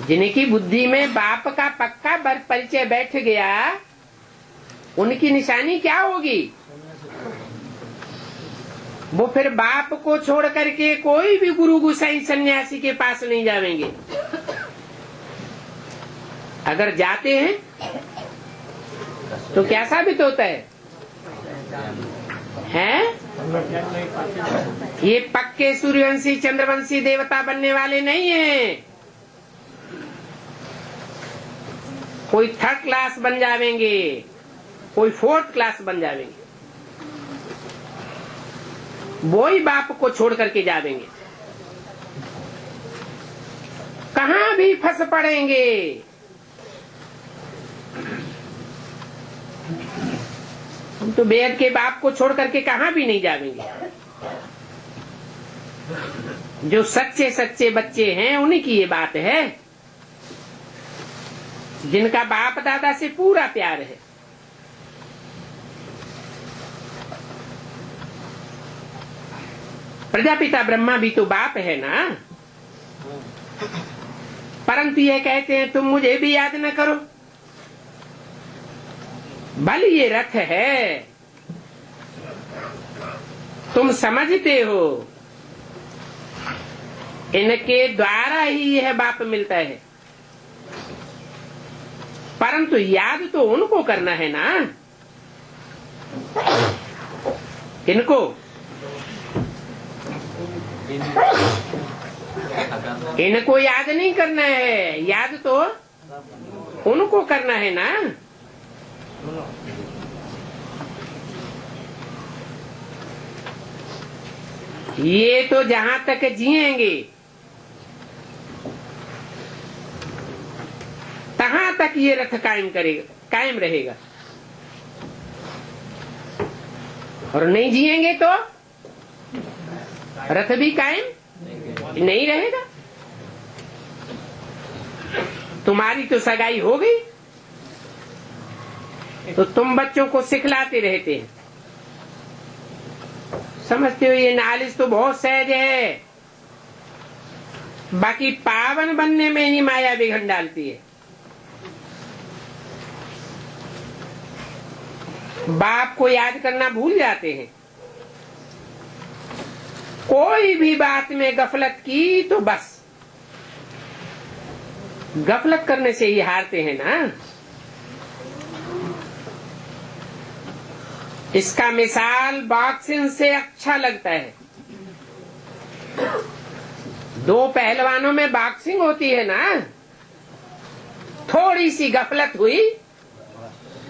जिनकी बुद्धि में बाप का पक्का परिचय बैठ गया, उनकी निशानी क्या होगी? वो फिर बाप को छोड़ करके कोई भी गुरु गोसाई सन्यासी के पास नहीं जाएंगे। अगर जाते हैं तो क्या साबित होता है? ये पक्के सूर्यवंशी चंद्रवंशी देवता बनने वाले नहीं हैं। कोई 3rd क्लास बन जाएंगे, कोई 4th क्लास बन जाएंगे, वो ही बाप को छोड़ करके जाएंगे। कहां भी फंस पड़ेंगे। हम तो बेहद के बाप को छोड़ करके कहां भी नहीं जाएंगे। जो सच्चे सच्चे बच्चे हैं उन्हीं की ये बात है, जिनका बाप दादा से पूरा प्यार है। प्रजापिता ब्रह्मा भी तो बाप है ना, परंतु ये कहते हैं तुम मुझे भी याद न करो। भले ये रथ है, तुम समझते हो इनके द्वारा ही यह बाप मिलता है, परंतु याद तो उनको करना है ना। इनको इनको याद नहीं करना है, याद तो उनको करना है ना। ये तो जहां तक जिएंगे तहां तक ये रथ कायम रहेगा, और नहीं जिएंगे तो रथ भी कायम नहीं रहेगा। तुम्हारी तो सगाई हो गई तो तुम बच्चों को सिखलाते रहते हैं। समझते हो ये नॉलेज तो बहुत सहज है, बाकी पावन बनने में ही माया विघन डालती है। बाप को याद करना भूल जाते हैं। कोई भी बात में गफलत की तो बस गफलत करने से ही हारते हैं ना। इसका मिसाल बॉक्सिंग से अच्छा लगता है। 2 पहलवानों में बॉक्सिंग होती है ना, थोड़ी सी गफलत हुई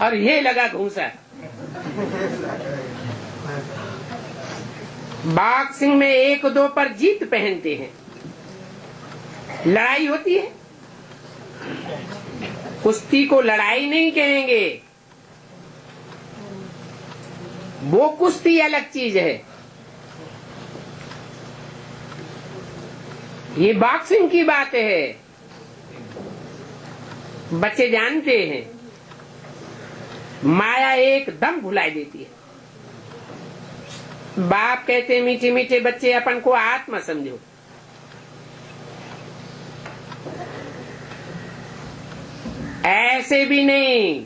और ये लगा घूंसा। बॉक्सिंग में 1-2 पर जीत पहनते हैं, लड़ाई होती है। कुश्ती को लड़ाई नहीं कहेंगे, वो कुश्ती अलग चीज है। ये बॉक्सिंग की बात है। बच्चे जानते हैं माया एकदम भुलाई देती है। बाप कहते मीठे मीठे बच्चे अपन को आत्मा समझो। ऐसे भी नहीं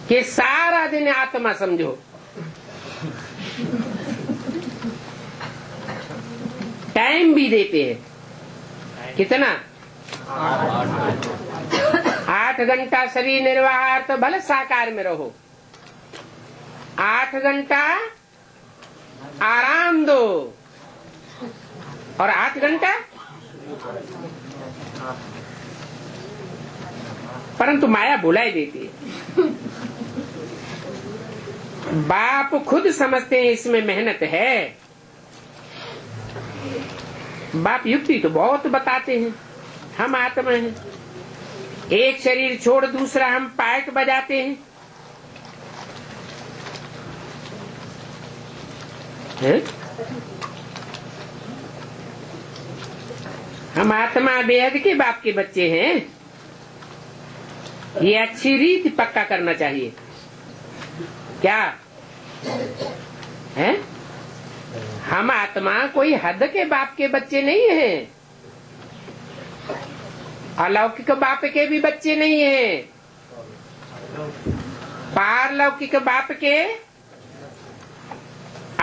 कि सारा दिन आत्मा समझो। टाइम भी देते हैं। कितना? 8 घंटा शरीर निर्वाह तो भले साकार में रहो, 8 घंटा आराम दो और 8 घंटा। परंतु माया बुलाई देती है। बाप खुद समझते हैं इसमें मेहनत है। बाप युक्ति तो बहुत बताते हैं। हम आत्मा हैं, एक शरीर छोड़ दूसरा हम पार्ट बजाते हैं, है? हम आत्मा बेहद के बाप के बच्चे हैं। ये अच्छी रीत पक्का करना चाहिए। क्या है? हम आत्मा कोई हद के बाप के बच्चे नहीं हैं, अलौकिक बाप के भी बच्चे नहीं हैं, पारलौकिक बाप के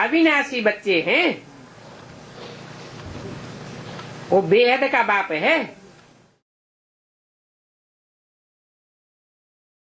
अविनाशी बच्चे हैं। वो बेहद का बाप है।